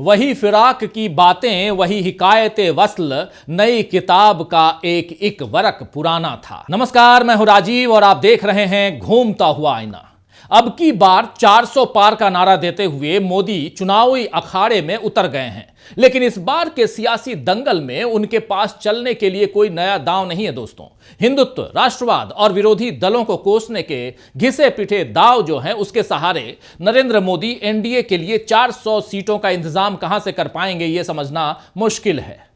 वही फिराक की बातें, वही हिकायत वस्ल, नई किताब का एक एक वरक पुराना था। नमस्कार, मैं हूं राजीव और आप देख रहे हैं घूमता हुआ आईना। अब की बार 400 पार का नारा देते हुए मोदी चुनावी अखाड़े में उतर गए हैं, लेकिन इस बार के सियासी दंगल में उनके पास चलने के लिए कोई नया दांव नहीं है दोस्तों। हिंदुत्व, राष्ट्रवाद और विरोधी दलों को कोसने के घिसे पिटे दांव जो है, उसके सहारे नरेंद्र मोदी एनडीए के लिए 400 सीटों का इंतजाम कहां से कर पाएंगे, यह समझना मुश्किल है।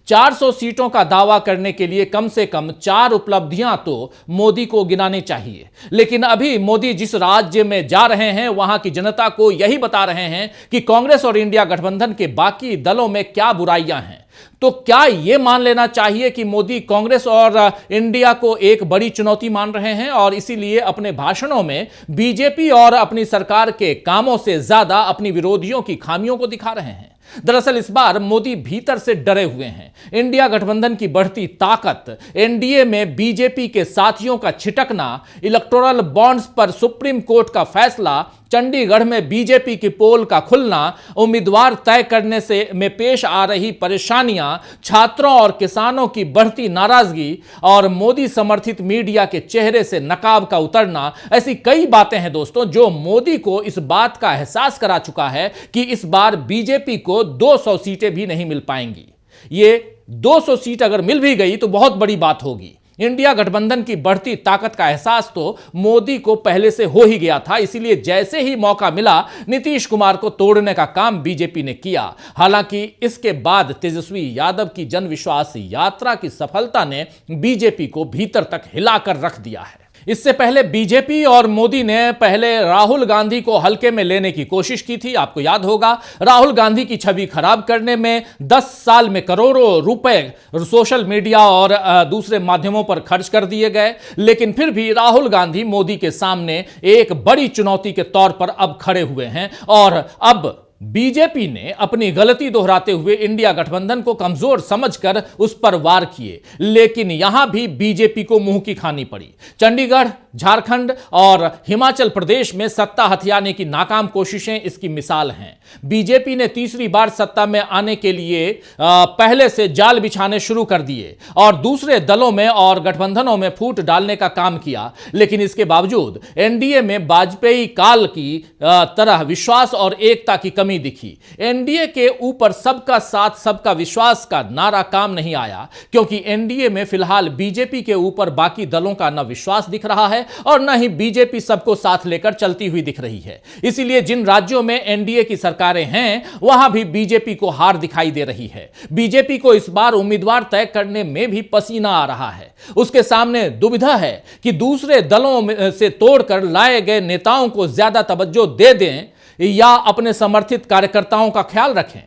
400 सीटों का दावा करने के लिए कम से कम 4 उपलब्धियां तो मोदी को गिनानी चाहिए, लेकिन अभी मोदी जिस राज्य में जा रहे हैं वहां की जनता को यही बता रहे हैं कि कांग्रेस और इंडिया गठबंधन के बाकी दलों में क्या बुराइयां हैं। तो क्या यह मान लेना चाहिए कि मोदी कांग्रेस और इंडिया को एक बड़ी चुनौती मान रहे हैं और इसीलिए अपने भाषणों में बीजेपी और अपनी सरकार के कामों से ज्यादा अपनी विरोधियों की खामियों को दिखा रहे हैं? दरअसल इस बार मोदी भीतर से डरे हुए हैं। इंडिया गठबंधन की बढ़ती ताकत, एनडीए में बीजेपी के साथियों का छिटकना, इलेक्टोरल बॉन्ड्स पर सुप्रीम कोर्ट का फैसला, चंडीगढ़ में बीजेपी की पोल का खुलना, उम्मीदवार तय करने से में पेश आ रही परेशानियां, छात्रों और किसानों की बढ़ती नाराजगी और मोदी समर्थित मीडिया के चेहरे से नकाब का उतरना, ऐसी कई बातें हैं दोस्तों जो मोदी को इस बात का एहसास करा चुका है कि इस बार बीजेपी को 200 सीटें भी नहीं मिल पाएंगी। ये 200 सीट अगर मिल भी गई तो बहुत बड़ी बात होगी। इंडिया गठबंधन की बढ़ती ताकत का एहसास तो मोदी को पहले से हो ही गया था, इसीलिए जैसे ही मौका मिला नीतीश कुमार को तोड़ने का काम बीजेपी ने किया। हालांकि इसके बाद तेजस्वी यादव की जन विश्वास यात्रा की सफलता ने बीजेपी को भीतर तक हिलाकर रख दिया है। इससे पहले बीजेपी और मोदी ने पहले राहुल गांधी को हल्के में लेने की कोशिश की थी। आपको याद होगा, राहुल गांधी की छवि खराब करने में 10 साल में करोड़ों रुपए सोशल मीडिया और दूसरे माध्यमों पर खर्च कर दिए गए, लेकिन फिर भी राहुल गांधी मोदी के सामने एक बड़ी चुनौती के तौर पर अब खड़े हुए हैं और अब बीजेपी ने अपनी गलती दोहराते हुए इंडिया गठबंधन को कमजोर समझकर उस पर वार किए, लेकिन यहां भी बीजेपी को मुंह की खानी पड़ी। चंडीगढ़, झारखंड और हिमाचल प्रदेश में सत्ता हथियाने की नाकाम कोशिशें इसकी मिसाल हैं। बीजेपी ने तीसरी बार सत्ता में आने के लिए पहले से जाल बिछाने शुरू कर दिए और दूसरे दलों में और गठबंधनों में फूट डालने का काम किया, लेकिन इसके बावजूद एनडीए में वाजपेयी काल की तरह विश्वास और एकता की कमी दिखी। एनडीए के ऊपर सबका साथ सबका विश्वास का नारा काम नहीं आया, क्योंकि एनडीए में फिलहाल बीजेपी के ऊपर बाकी दलों का न विश्वास दिख रहा है और न ही बीजेपी सबको साथ लेकर चलती हुई दिख रही है। इसीलिए जिन राज्यों में एनडीए की सरकारें हैं वहां भी बीजेपी को हार दिखाई दे रही है। बीजेपी को इस बार उम्मीदवार तय करने में भी पसीना आ रहा है। उसके सामने दुविधा है कि दूसरे दलों से तोड़कर लाए गए नेताओं को ज्यादा तवज्जो दे दें या अपने समर्थित कार्यकर्ताओं का ख्याल रखें।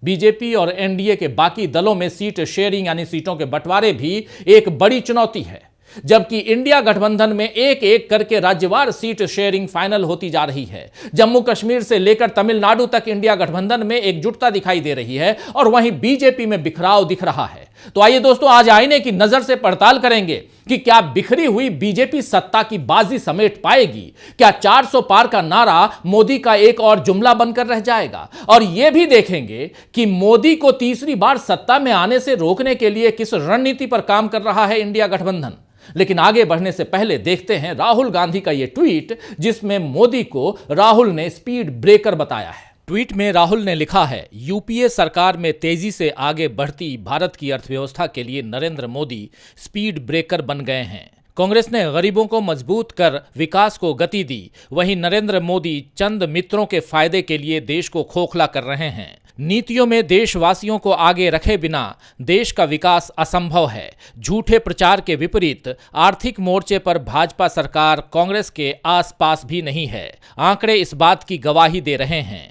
बीजेपी और एनडीए के बाकी दलों में सीट शेयरिंग यानी सीटों के बंटवारे भी एक बड़ी चुनौती है, जबकि इंडिया गठबंधन में एक एक करके राज्यवार सीट शेयरिंग फाइनल होती जा रही है। जम्मू कश्मीर से लेकर तमिलनाडु तक इंडिया गठबंधन में एकजुटता दिखाई दे रही है और वहीं बीजेपी में बिखराव दिख रहा है। तो आइए दोस्तों, आज आईने की नजर से पड़ताल करेंगे कि क्या बिखरी हुई बीजेपी सत्ता की बाजी समेट पाएगी? क्या 400 पार का नारा मोदी का एक और जुमला बनकर रह जाएगा? और यह भी देखेंगे कि मोदी को तीसरी बार सत्ता में आने से रोकने के लिए किस रणनीति पर काम कर रहा है इंडिया गठबंधन। लेकिन आगे बढ़ने से पहले देखते हैं राहुल गांधी का यह ट्वीट, जिसमें मोदी को राहुल ने स्पीड ब्रेकर बताया है। ट्वीट में राहुल ने लिखा है, यूपीए सरकार में तेजी से आगे बढ़ती भारत की अर्थव्यवस्था के लिए नरेंद्र मोदी स्पीड ब्रेकर बन गए हैं। कांग्रेस ने गरीबों को मजबूत कर विकास को गति दी, वहीं नरेंद्र मोदी चंद मित्रों के फायदे के लिए देश को खोखला कर रहे हैं। नीतियों में देशवासियों को आगे रखे बिना देश का विकास असंभव है। झूठे प्रचार के विपरीत आर्थिक मोर्चे पर भाजपा सरकार कांग्रेस के आसपास भी नहीं है। आंकड़े इस बात की गवाही दे रहे हैं।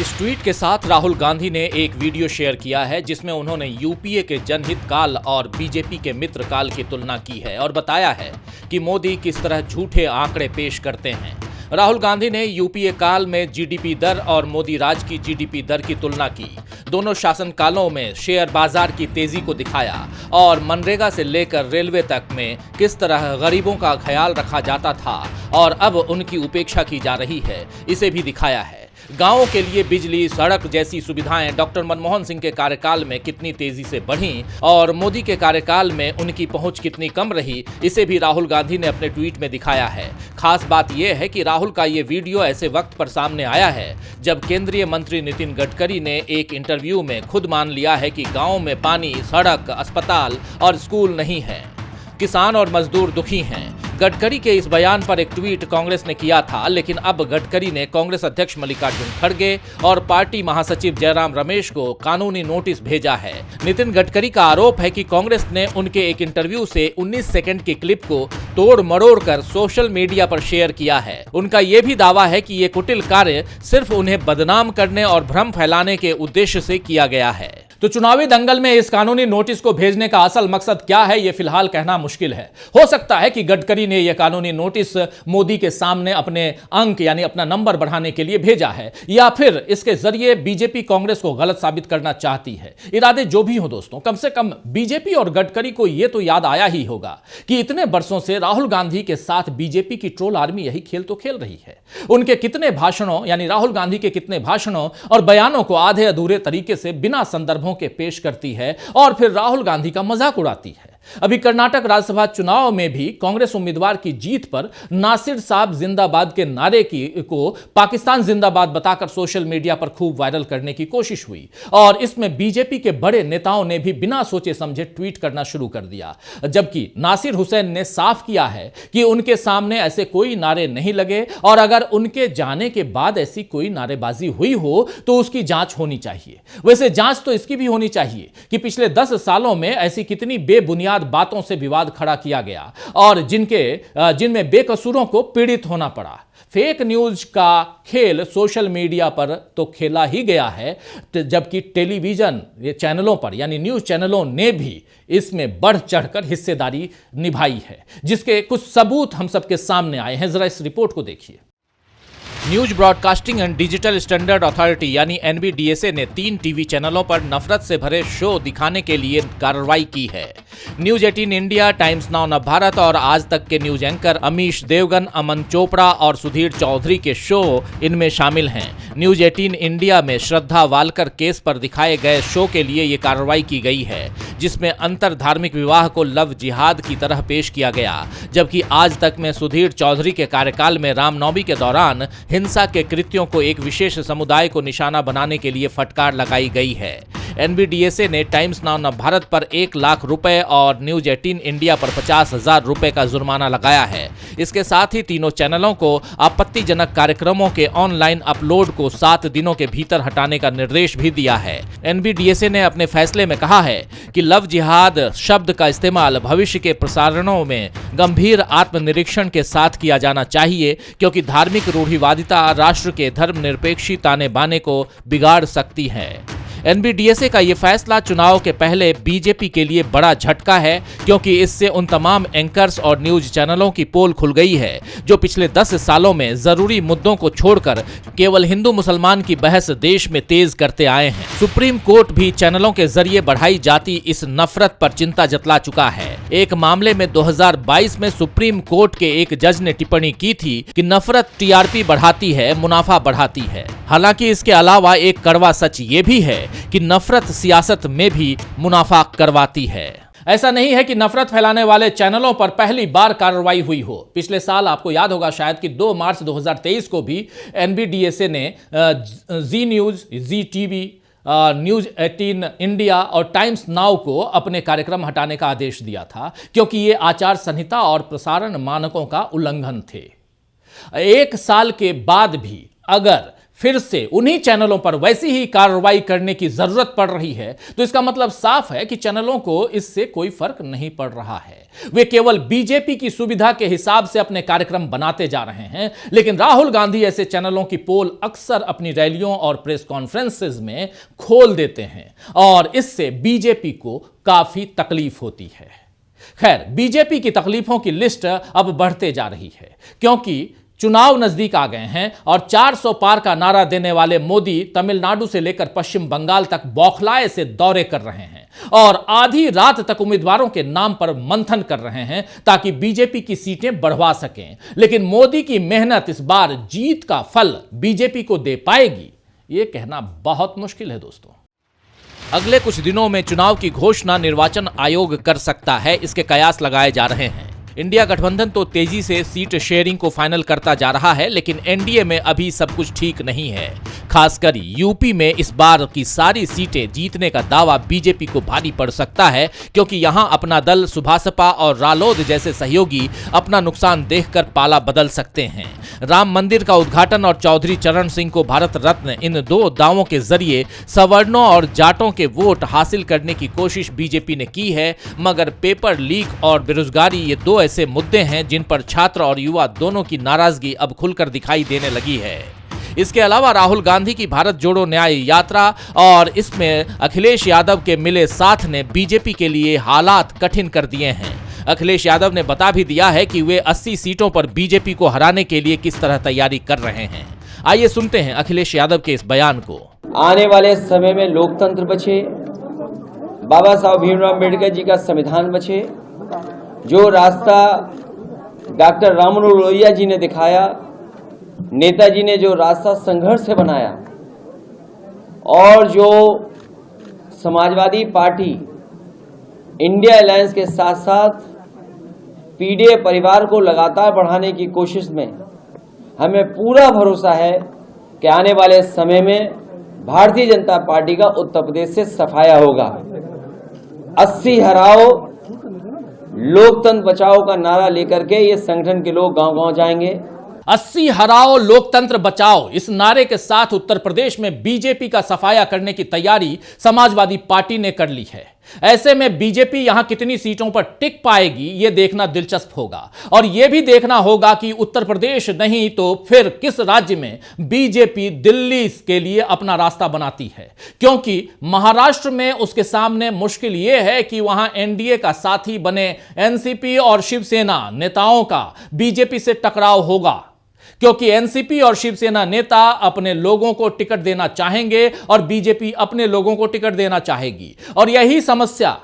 इस ट्वीट के साथ राहुल गांधी ने एक वीडियो शेयर किया है, जिसमें उन्होंने यूपीए के जनहित काल और बीजेपी के मित्र काल की तुलना की है और बताया है कि मोदी किस तरह झूठे आंकड़े पेश करते हैं। राहुल गांधी ने यूपीए काल में जीडीपी दर और मोदी राज की जीडीपी दर की तुलना की। दोनों शासनकालों में शेयर बाजार की तेजी को दिखाया और मनरेगा से लेकर रेलवे तक में किस तरह गरीबों का ख्याल रखा जाता था और अब उनकी उपेक्षा की जा रही है, इसे भी दिखाया है। गांवों के लिए बिजली, सड़क जैसी सुविधाएं डॉक्टर मनमोहन सिंह के कार्यकाल में कितनी तेजी से बढ़ी और मोदी के कार्यकाल में उनकी पहुंच कितनी कम रही, इसे भी राहुल गांधी ने अपने ट्वीट में दिखाया है। खास बात यह है कि राहुल का ये वीडियो ऐसे वक्त पर सामने आया है जब केंद्रीय मंत्री नितिन गडकरी ने एक इंटरव्यू में खुद मान लिया है कि गांव में पानी, सड़क, अस्पताल और स्कूल नहीं है। किसान और मजदूर दुखी हैं। गडकरी के इस बयान पर एक ट्वीट कांग्रेस ने किया था, लेकिन अब गडकरी ने कांग्रेस अध्यक्ष मल्लिकार्जुन खड़गे और पार्टी महासचिव जयराम रमेश को कानूनी नोटिस भेजा है। नितिन गडकरी का आरोप है कि कांग्रेस ने उनके एक इंटरव्यू से 19 सेकंड की क्लिप को तोड़ मरोड़ कर सोशल मीडिया पर शेयर किया है। उनका यह भी दावा है कि ये कुटिल कार्य सिर्फ उन्हें बदनाम करने और भ्रम फैलाने के उद्देश्य से किया गया है। तो चुनावी दंगल में इस कानूनी नोटिस को भेजने का असल मकसद क्या है, यह फिलहाल कहना मुश्किल है। हो सकता है कि गडकरी ने यह कानूनी नोटिस मोदी के सामने अपने अंक यानी अपना नंबर बढ़ाने के लिए भेजा है, या फिर इसके जरिए बीजेपी कांग्रेस को गलत साबित करना चाहती है। इरादे जो भी हो दोस्तों, कम से कम बीजेपी और गडकरी को यह तो याद आया ही होगा कि इतने वर्षों से राहुल गांधी के साथ बीजेपी की ट्रोल आर्मी यही खेल तो खेल रही है। उनके कितने भाषणों यानी राहुल गांधी के कितने भाषणों और बयानों को आधे अधूरे तरीके से बिना संदर्भों के पेश करती है और फिर राहुल गांधी का मजाक उड़ाती है। अभी कर्नाटक राज्यसभा चुनाव में भी कांग्रेस उम्मीदवार की जीत पर नासिर साहब जिंदाबाद के नारे को पाकिस्तान जिंदाबाद बताकर सोशल मीडिया पर खूब वायरल करने की कोशिश हुई और इसमें बीजेपी के बड़े नेताओं ने भी बिना सोचे समझे ट्वीट करना शुरू कर दिया, जबकि नासिर हुसैन ने साफ किया है कि उनके सामने ऐसे कोई नारे नहीं लगे और अगर उनके जाने के बाद ऐसी कोई नारेबाजी हुई हो तो उसकी जांच होनी चाहिए। वैसे जांच तो इसकी भी होनी चाहिए कि पिछले 10 सालों में ऐसी कितनी बेबुनियाद बातों से विवाद खड़ा किया गया और जिनमें बेकसूरों को पीड़ित होना पड़ा। फेक न्यूज का खेल सोशल मीडिया पर तो खेला ही गया है, जबकि टेलीविजन चैनलों पर यानी न्यूज चैनलों ने भी इसमें बढ़ चढ़कर हिस्सेदारी निभाई है, जिसके कुछ सबूत हम सबके सामने आए हैं। जरा इस रिपोर्ट को देखिए। News broadcasting and digital standard authority यानी एनबीडीएसए ने 3 टीवी चैनलों पर नफरत से भरे शो दिखाने के लिए कार्रवाई की है। News 18 India, times now Navbharat और आज तक के न्यूज एंकर अमीश देवगन, अमन चोपड़ा और सुधीर चौधरी के शो इनमें शामिल हैं। न्यूज 18 इंडिया में श्रद्धा वालकर केस पर दिखाए गए शो के लिए ये कार्रवाई की गई है, जिसमें अंतर धार्मिक विवाह को लव जिहाद की तरह पेश किया गया, जबकि आज तक में सुधीर चौधरी के कार्यकाल में रामनवमी के दौरान हिंसा के कृत्यों को एक विशेष समुदाय को निशाना बनाने के लिए फटकार लगाई गई है। एनबीडीएसए ने टाइम्स नाउ नवभारत पर 1 लाख रुपए और न्यूज 18 इंडिया पर 50,000 रुपए का जुर्माना लगाया है। इसके साथ ही तीनों चैनलों को आपत्तिजनक कार्यक्रमों के ऑनलाइन अपलोड को 7 दिनों के भीतर हटाने का निर्देश भी दिया है। एनबीडीएसए ने अपने फैसले में कहा है कि लव जिहाद शब्द का इस्तेमाल भविष्य के प्रसारणों में गंभीर आत्मनिरीक्षण के साथ किया जाना चाहिए, क्योंकि धार्मिक रूढ़िवादिता राष्ट्र के धर्मनिरपेक्षी ताने बाने को बिगाड़ सकती है। एनबीडीएसए का यह फैसला चुनाव के पहले बीजेपी के लिए बड़ा झटका है, क्योंकि इससे उन तमाम एंकर्स और न्यूज चैनलों की पोल खुल गई है जो पिछले 10 सालों में जरूरी मुद्दों को छोड़कर केवल हिंदू मुसलमान की बहस देश में तेज करते आए हैं। सुप्रीम कोर्ट भी चैनलों के जरिए बढ़ाई जाती इस नफरत पर चिंता जतला चुका है। एक मामले में 2022 में सुप्रीम कोर्ट के एक जज ने टिप्पणी की थी कि नफरत टीआरपी बढ़ाती है, मुनाफा बढ़ाती है। हालांकि इसके अलावा एक कड़वा सच ये भी है कि नफरत सियासत में भी मुनाफा करवाती है। ऐसा नहीं है कि नफरत फैलाने वाले चैनलों पर पहली बार कार्रवाई हुई हो। पिछले साल आपको याद होगा शायद कि 2 मार्च 2023 को भी एनबीडीएसए ने जी न्यूज, जी टीवी, न्यूज 18 इंडिया और टाइम्स नाउ को अपने कार्यक्रम हटाने का आदेश दिया था, क्योंकि ये आचार संहिता और प्रसारण मानकों का उल्लंघन थे। 1 साल के बाद भी अगर फिर से उन्हीं चैनलों पर वैसी ही कार्रवाई करने की जरूरत पड़ रही है तो इसका मतलब साफ है कि चैनलों को इससे कोई फर्क नहीं पड़ रहा है। वे केवल बीजेपी की सुविधा के हिसाब से अपने कार्यक्रम बनाते जा रहे हैं, लेकिन राहुल गांधी ऐसे चैनलों की पोल अक्सर अपनी रैलियों और प्रेस कॉन्फ्रेंसेस में खोल देते हैं और इससे बीजेपी को काफी तकलीफ होती है। खैर, बीजेपी की तकलीफों की लिस्ट अब बढ़ते जा रही है, क्योंकि चुनाव नजदीक आ गए हैं और 400 पार का नारा देने वाले मोदी तमिलनाडु से लेकर पश्चिम बंगाल तक बौखलाए से दौरे कर रहे हैं। और आधी रात तक उम्मीदवारों के नाम पर मंथन कर रहे हैं ताकि बीजेपी की सीटें बढ़वा सकें। लेकिन मोदी की मेहनत इस बार जीत का फल बीजेपी को दे पाएगी, यह कहना बहुत मुश्किल है दोस्तों। अगले कुछ दिनों में चुनाव की घोषणा निर्वाचन आयोग कर सकता है, इसके कयास लगाए जा रहे हैं। इंडिया गठबंधन तो तेजी से सीट शेयरिंग को फाइनल करता जा रहा है, लेकिन एनडीए में अभी सब कुछ ठीक नहीं है। खासकर यूपी में इस बार की सारी सीटें जीतने का दावा बीजेपी को भारी पड़ सकता है, क्योंकि यहां अपना दल सुभासपा और रालोद जैसे सहयोगी अपना नुकसान देखकर पाला बदल सकते हैं। राम मंदिर का उद्घाटन और चौधरी चरण सिंह को भारत रत्न, इन दो दावों के जरिए सवर्णों और जाटों के वोट हासिल करने की कोशिश बीजेपी ने की है, मगर पेपर लीक और बेरोजगारी ये दो ऐसे मुद्दे हैं जिन पर छात्र और युवा दोनों की नाराजगी अब खुलकर दिखाई देने लगी है। इसके अलावा राहुल गांधी की भारत जोड़ो न्याय यात्रा और इसमें अखिलेश यादव के मिले साथ ने बीजेपी के लिए हालात कठिन कर दिए हैं। अखिलेश यादव ने बता भी दिया है कि वे 80 सीटों पर बीजेपी को हराने के लिए किस तरह तैयारी कर रहे हैं। आइए सुनते हैं अखिलेश यादव के इस बयान को। आने वाले समय में लोकतंत्र बचे, बाबा साहब भीमराव अम्बेडकर जी का संविधान बचे, जो रास्ता डॉक्टर राम मनोहर लोहिया जी ने दिखाया, नेताजी ने जो रास्ता संघर्ष से बनाया, और जो समाजवादी पार्टी इंडिया अलायंस के साथ साथ पीडीए परिवार को लगातार बढ़ाने की कोशिश में हमें पूरा भरोसा है कि आने वाले समय में भारतीय जनता पार्टी का उत्तर प्रदेश से सफाया होगा। 80 हराओ लोकतंत्र बचाओ का नारा लेकर के ये संगठन के लोग गांव-गांव जाएंगे। 80 हराओ लोकतंत्र बचाओ, इस नारे के साथ उत्तर प्रदेश में बीजेपी का सफाया करने की तैयारी समाजवादी पार्टी ने कर ली है। ऐसे में बीजेपी यहां कितनी सीटों पर टिक पाएगी, यह देखना दिलचस्प होगा। और यह भी देखना होगा कि उत्तर प्रदेश नहीं तो फिर किस राज्य में बीजेपी दिल्ली के लिए अपना रास्ता बनाती है, क्योंकि महाराष्ट्र में उसके सामने मुश्किल यह है कि वहां एनडीए का साथी बने एनसीपी और शिवसेना नेताओं का बीजेपी से टकराव होगा, क्योंकि एनसीपी और शिवसेना नेता अपने लोगों को टिकट देना चाहेंगे और बीजेपी अपने लोगों को टिकट देना चाहेगी। और यही समस्या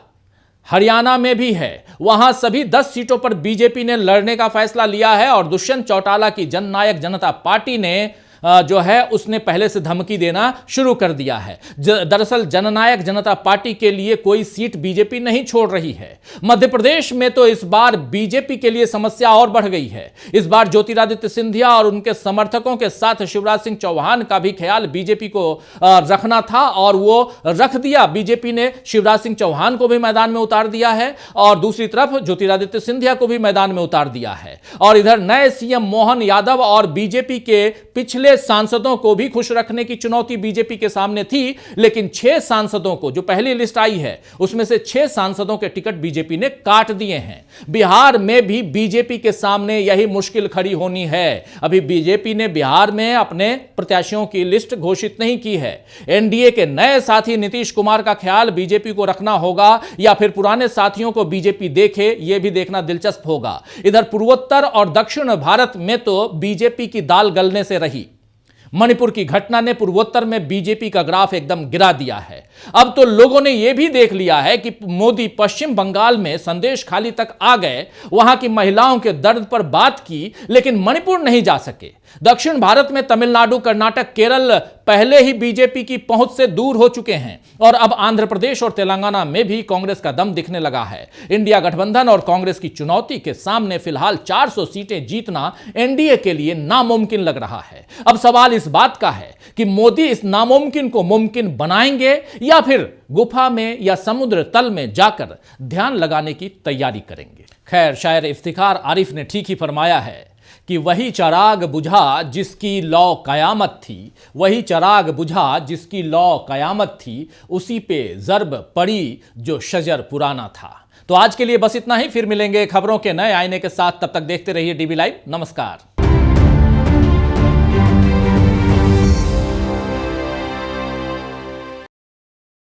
हरियाणा में भी है। वहां सभी 10 सीटों पर बीजेपी ने लड़ने का फैसला लिया है और दुष्यंत चौटाला की जननायक जनता पार्टी ने जो है उसने पहले से धमकी देना शुरू कर दिया है। दरअसल जननायक जनता पार्टी के लिए कोई सीट बीजेपी नहीं छोड़ रही है। मध्य प्रदेश में तो इस बार बीजेपी के लिए समस्या और बढ़ गई है। इस बार ज्योतिरादित्य सिंधिया और उनके समर्थकों के साथ शिवराज सिंह चौहान का भी ख्याल बीजेपी को रखना था और वो रख दिया। बीजेपी ने शिवराज सिंह चौहान को भी मैदान में उतार दिया है और दूसरी तरफ ज्योतिरादित्य सिंधिया को भी मैदान में उतार दिया है। और इधर नए सीएम मोहन यादव और बीजेपी के पिछले सांसदों को भी खुश रखने की चुनौती बीजेपी के सामने थी, लेकिन 6 सांसदों को, जो पहली लिस्ट आई है उसमें से 6 सांसदों के टिकट बीजेपी ने काट दिए हैं। बिहार में भी बीजेपी के सामने यही मुश्किल खड़ी होनी है। अभी बीजेपी ने बिहार में अपने प्रत्याशियों की लिस्ट घोषित नहीं की है। एनडीए के नए साथी नीतीश कुमार का ख्याल बीजेपी को रखना होगा या फिर पुराने साथियों को बीजेपी देखे, यह भी देखना दिलचस्प होगा। इधर पूर्वोत्तर और दक्षिण भारत में तो बीजेपी की दाल गलने से रही। मणिपुर की घटना ने पूर्वोत्तर में बीजेपी का ग्राफ एकदम गिरा दिया है। अब तो लोगों ने यह भी देख लिया है कि मोदी पश्चिम बंगाल में संदेश खाली तक आ गए, वहां की महिलाओं के दर्द पर बात की, लेकिन मणिपुर नहीं जा सके। दक्षिण भारत में तमिलनाडु, कर्नाटक, केरल पहले ही बीजेपी की पहुंच से दूर हो चुके हैं और अब आंध्र प्रदेश और तेलंगाना में भी कांग्रेस का दम दिखने लगा है। इंडिया गठबंधन और कांग्रेस की चुनौती के सामने फिलहाल 400 सीटें जीतना एनडीए के लिए नामुमकिन लग रहा है। अब सवाल इस बात का है कि मोदी इस नामुमकिन को मुमकिन बनाएंगे या फिर गुफा में या समुद्र तल में जाकर ध्यान लगाने की तैयारी करेंगे। खैर, शायर इफ्तिखार आरिफ ने ठीक ही फरमाया है कि वही चिराग बुझा जिसकी लौ कयामत थी, वही चिराग बुझा जिसकी लौ कयामत थी, उसी पे ज़र्ब पड़ी जो शजर पुराना था। तो आज के लिए बस इतना ही। फिर मिलेंगे खबरों के नए आईने के साथ। तब तक देखते रहिए डीबी लाइव। नमस्कार।